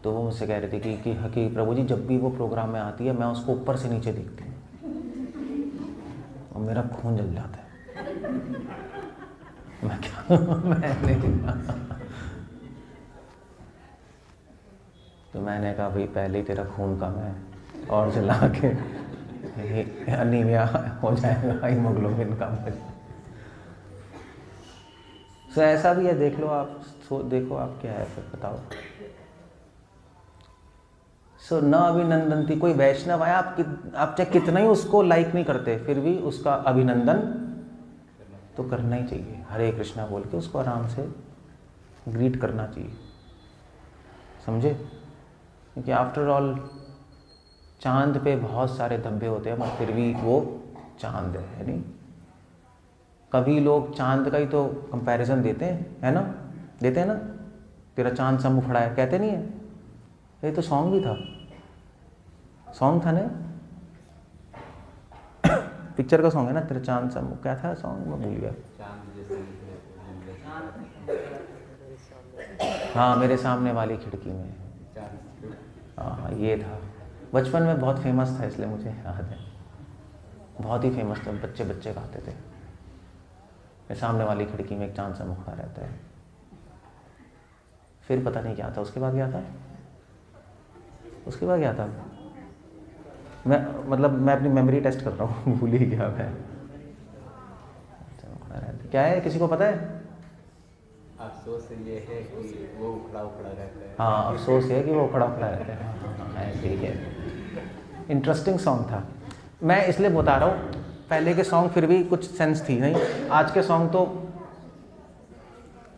तो वो मुझसे कह रही थी कि प्रभु जी जब भी वो प्रोग्राम में आती है मैं उसको ऊपर से नीचे देखती हूँ और मेरा खून जल जाता है। मैं क्या तो मैंने कहा भाई पहले ही तेरा खून कम है और जला के अनीमिया हो जाएगा, हीमोग्लोबिन कम हो जाएगा। तो ऐसा भी है, देख लो आप, देखो आप क्या है फिर बताओ। सो न अभिनंदनती, कोई वैष्णव आया, आप चाहे कितना ही उसको लाइक नहीं करते फिर भी उसका अभिनंदन तो करना ही चाहिए, हरे कृष्णा बोल के उसको आराम से ग्रीट करना चाहिए, समझे? क्योंकि आफ्टर ऑल चांद पे बहुत सारे धब्बे होते हैं मगर फिर भी वो चांद है नहीं। कभी लोग चांद का ही तो कंपैरिजन देते हैं, है ना, देते हैं ना, तेरा चांद सा मुखड़ा है, कहते नहीं है? ये तो सॉन्ग भी था, सॉन्ग था ना, पिक्चर का सॉन्ग है ना, तेरा चांद सा मुख, क्या था सॉन्ग, मैं भूल गया। हाँ, मेरे सामने वाली खिड़की में, हाँ ये था, बचपन में बहुत फेमस था इसलिए मुझे याद है, बहुत ही फेमस था, बच्चे गाते थे, मेरे सामने वाली खिड़की में एक चांद सा मुखड़ा रहता है। फिर पता नहीं क्या था, उसके बाद क्या था, मैं अपनी मेमोरी टेस्ट कर रहा हूँ, भूल ही गया मैं। क्या है, किसी को पता है? अफसोस ये है कि वो उखड़ा रहता है। हाँ, अफसोस है कि वो उखड़ा रहता है। हाँ ठीक है, इंटरेस्टिंग सॉन्ग था। मैं इसलिए बता रहा हूँ, पहले के सॉन्ग फिर भी कुछ सेंस थी, नहीं आज के सॉन्ग तो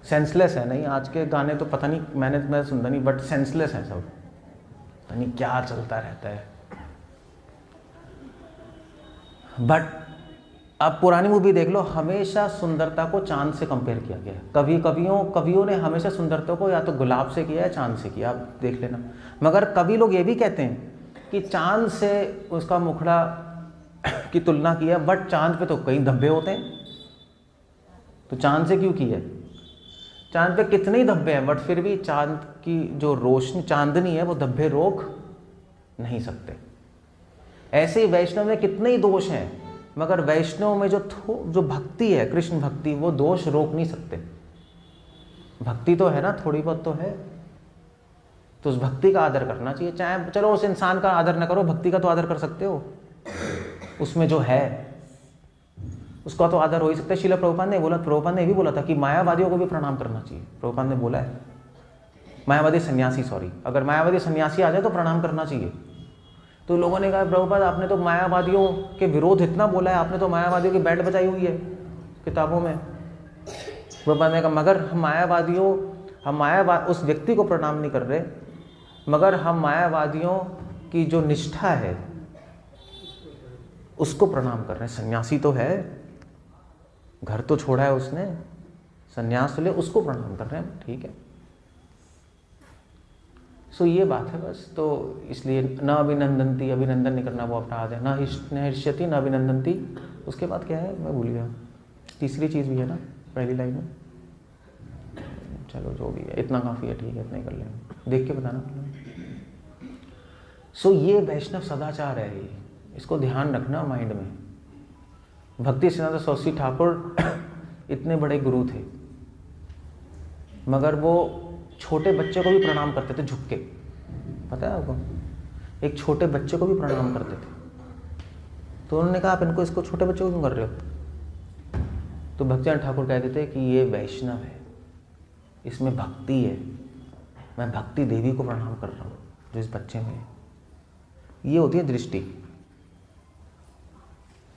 सेंसलेस है। नहीं आज के गाने तो पता नहीं, मैं सुनता नहीं, बट सेंसलेस है सब, पता नहीं क्या चलता रहता है। बट अब पुरानी मूवी देख लो, हमेशा सुंदरता को चांद से कंपेयर किया गया। कवियों ने हमेशा सुंदरता को या तो गुलाब से किया है, चांद से किया, आप देख लेना। मगर कभी लोग ये भी कहते हैं कि चांद से उसका मुखड़ा की तुलना की है, बट चांद पे तो कई धब्बे होते हैं, तो चांद से क्यों की है? चांद पे कितने ही धब्बे हैं, बट फिर भी चांद की जो रोशनी, चांदनी है, वो धब्बे रोक नहीं सकते। ऐसे ही वैष्णव में कितने ही दोष हैं, मगर वैष्णव में जो भक्ति है, कृष्ण भक्ति, वो दोष रोक नहीं सकते। भक्ति तो है ना, थोड़ी बहुत तो है, तो उस भक्ति का आदर करना चाहिए। चाहे चलो उस इंसान का आदर न करो, भक्ति का तो आदर कर सकते हो, उसमें जो है उसका तो आदर हो ही सकता है। श्रील प्रभुपाद ने भी बोला था कि मायावादियों को भी प्रणाम करना चाहिए। प्रभुपाद ने बोला है, मायावादी सन्यासी, अगर मायावादी सन्यासी आ जाए तो प्रणाम करना चाहिए। तो लोगों ने कहा प्रभुपाद आपने तो मायावादियों के विरोध इतना बोला है, आपने तो मायावादियों की बैंड बजाई हुई है किताबों में। प्रभुपाद ने कहा मगर हम उस व्यक्ति को प्रणाम नहीं कर रहे, मगर हम मायावादियों की जो निष्ठा है उसको प्रणाम कर रहे हैं। सन्यासी तो है, घर तो छोड़ा है उसने, सन्यास ले, उसको प्रणाम कर रहे हैं, ठीक है। सो ये बात है बस। तो इसलिए न अभिनंदनती, अभिनंदन नहीं करना वो अपराध है। न हृष्यति न अभिनंदनती। उसके बाद क्या है, मैं भूल गया, तीसरी चीज़ भी है ना पहली लाइन में। चलो जो भी है, इतना काफ़ी है, ठीक है, इतना ही कर लेंगे, देख के बताना। सो ये वैष्णव सदाचार है, ये इसको ध्यान रखना माइंड में। भक्ति सिद्धांत सरस्वती ठाकुर इतने बड़े गुरु थे, मगर वो छोटे बच्चे को भी प्रणाम करते थे झुक के, पता है आपको? एक छोटे बच्चे को भी प्रणाम करते थे। तो उन्होंने कहा आप इसको छोटे बच्चे को क्यों कर रहे हो? तो भक्तिनाथ ठाकुर कहते थे कि ये वैष्णव है, इसमें भक्ति है, मैं भक्ति देवी को प्रणाम कर रहा हूँ जो इस बच्चे में है। ये होती है दृष्टि,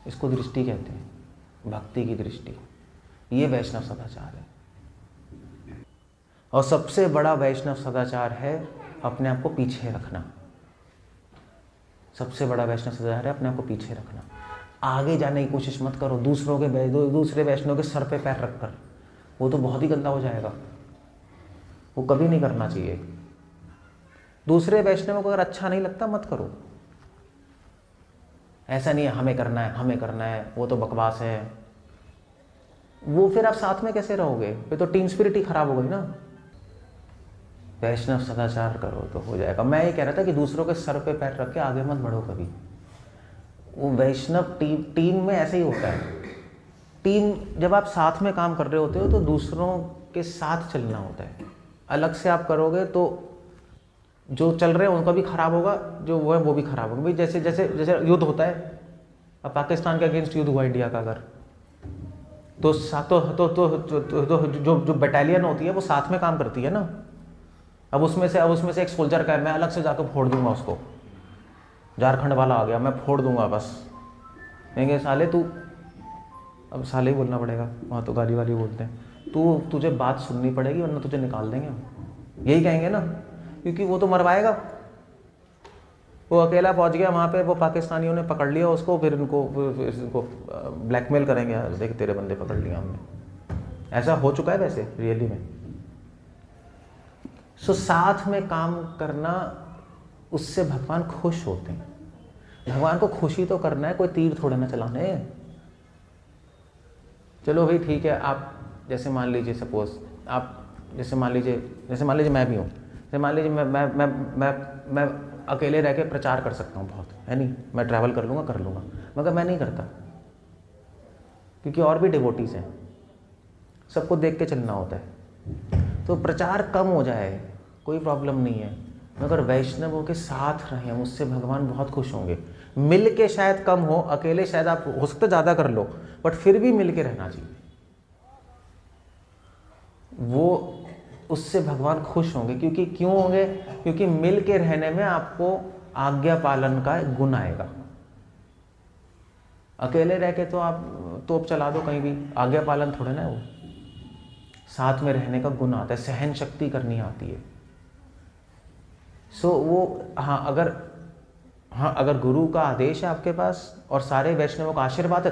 इसको दृष्टि कहते हैं, भक्ति की दृष्टि। ये वैष्णव सदाचार है। और सबसे बड़ा वैष्णव सदाचार है अपने आप को पीछे रखना। सबसे बड़ा वैष्णव सदाचार है अपने आप को पीछे रखना। आगे जाने की कोशिश मत करो दूसरे वैष्णव के सर पे पैर रखकर, वो तो बहुत ही गंदा हो जाएगा, वो कभी नहीं करना चाहिए। दूसरे वैष्णव को अगर अच्छा नहीं लगता मत करो। ऐसा नहीं है हमें करना है, वो तो बकवास है, वो फिर आप साथ में कैसे रहोगे? फिर तो टीम स्पिरिट ही खराब हो गई ना। वैष्णव सदाचार करो तो हो जाएगा। मैं ये कह रहा था कि दूसरों के सर पे पैर रख के आगे मत बढ़ो कभी। वो वैष्णव टीम में ऐसे ही होता है। टीम जब आप साथ में काम कर रहे होते हो तो दूसरों के साथ चलना होता है। अलग से आप करोगे तो जो चल रहे हैं उनका भी खराब होगा, जो वो है वो भी खराब होगा। भाई जैसे जैसे जैसे युद्ध होता है, अब पाकिस्तान के अगेंस्ट युद्ध हुआ इंडिया का, अगर तो जो बटालियन होती है वो साथ में काम करती है ना। अब उसमें से एक सोल्जर का है, मैं अलग से जाकर फोड़ दूंगा उसको, झारखंड वाला आ गया, मैं फोड़ दूंगा बस, कहेंगे साले तू, अब साले ही बोलना पड़ेगा, वहाँ तो गाली वाली बोलते हैं, तुझे बात सुननी पड़ेगी वरना तुझे निकाल देंगे, यही कहेंगे ना, क्योंकि वो तो मरवाएगा। वो अकेला पहुंच गया वहाँ पे, वो पाकिस्तानियों ने पकड़ लिया उसको, फिर इनको ब्लैकमेल करेंगे, देख तेरे बंदे पकड़ लिया हमने। ऐसा हो चुका है वैसे रियली में। सो साथ में काम करना, उससे भगवान खुश होते हैं। भगवान को खुशी तो करना है, कोई तीर थोड़े ना चलाने हैं। चलो भाई ठीक है, आप जैसे मान लीजिए सपोज आप जैसे मान लीजिए मैं भी हूँ, जैसे मान लीजिए मैं अकेले रह के प्रचार कर सकता हूँ बहुत, है नहीं, मैं ट्रैवल कर लूँगा, मगर मैं नहीं करता क्योंकि और भी डिवोटीज हैं, सबको देख के चलना होता है। तो प्रचार कम हो जाए कोई प्रॉब्लम नहीं है, मगर वैष्णवों के साथ रहें, उससे भगवान बहुत खुश होंगे। मिल के शायद कम हो, अकेले शायद आप हो सकता ज़्यादा कर लो, बट फिर भी मिल के रहना चाहिए। वो उससे भगवान खुश होंगे। क्यों होंगे? क्योंकि मिल के रहने में आपको आज्ञा पालन का गुण आएगा। अकेले रह के तो आप तोप चला दो कहीं भी, आज्ञा पालन थोड़े ना है वो। साथ में रहने का गुण आता है, सहन शक्ति करनी आती है। सो वो अगर गुरु का आदेश है आपके पास और सारे वैष्णवों का आशीर्वाद है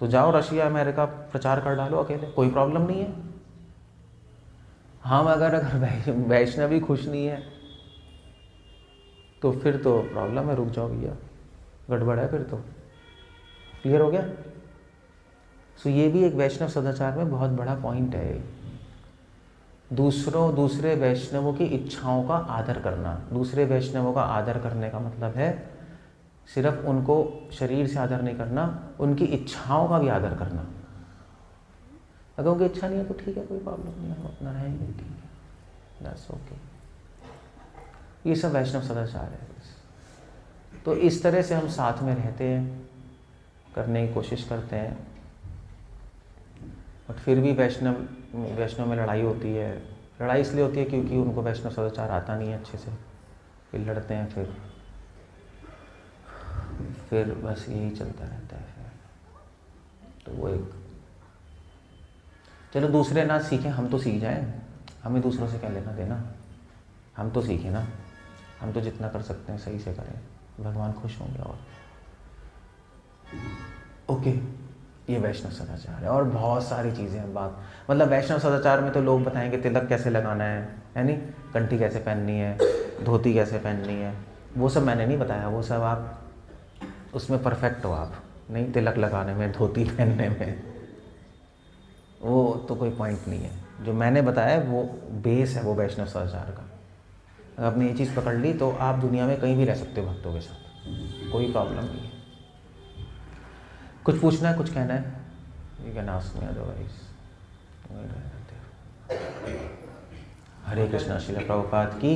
तो जाओ रशिया अमेरिका प्रचार कर डालो अकेले, कोई प्रॉब्लम नहीं है। हाँ अगर वैष्णव ही खुश नहीं है तो फिर तो प्रॉब्लम है, रुक जाओ भैया, गड़बड़ है फिर तो। क्लियर हो गया? सो ये भी एक वैष्णव सदाचार में बहुत बड़ा पॉइंट है। दूसरे वैष्णवों की इच्छाओं का आदर करना। दूसरे वैष्णवों का आदर करने का मतलब है सिर्फ उनको शरीर से आदर नहीं करना, उनकी इच्छाओं का भी आदर करना। अगर उनकी इच्छा नहीं है तो ठीक है, कोई प्रॉब्लम नहीं है, हम अपना रहेंगे, ठीक है, दैट्स ओके। ये सब वैष्णव सदाचार है। तो इस तरह से हम साथ में रहते हैं, करने की कोशिश करते हैं, बट फिर भी वैष्णव में लड़ाई होती है। लड़ाई इसलिए होती है क्योंकि उनको वैष्णव सदाचार आता नहीं है अच्छे से, फिर लड़ते हैं, फिर बस यही चलता रहता है। तो वो एक, चलो दूसरे ना सीखें, हम तो सीख जाएं, हमें दूसरों से क्या लेना देना, हम तो सीखें ना, हम तो जितना कर सकते हैं सही से करें, भगवान खुश होंगे। और ओके, ये वैष्णव सदाचार है। और बहुत सारी चीज़ें हैं बात, मतलब वैष्णव सदाचार में तो लोग बताएंगे तिलक कैसे लगाना है नहीं, कंठी कैसे पहननी है, धोती कैसे पहननी है, वो सब मैंने नहीं बताया, वो सब आप उसमें परफेक्ट हो आप, नहीं तिलक लगाने में, धोती पहनने में, वो तो कोई पॉइंट नहीं है। जो मैंने बताया वो बेस है वो वैष्णव सदाचार का। अगर आपने ये चीज़ पकड़ ली तो आप दुनिया में कहीं भी रह सकते हो भक्तों के साथ, कोई प्रॉब्लम नहीं है। कुछ पूछना है, कुछ कहना है, you can ask me, otherwise Hare Krishna. Srila Prabhupada की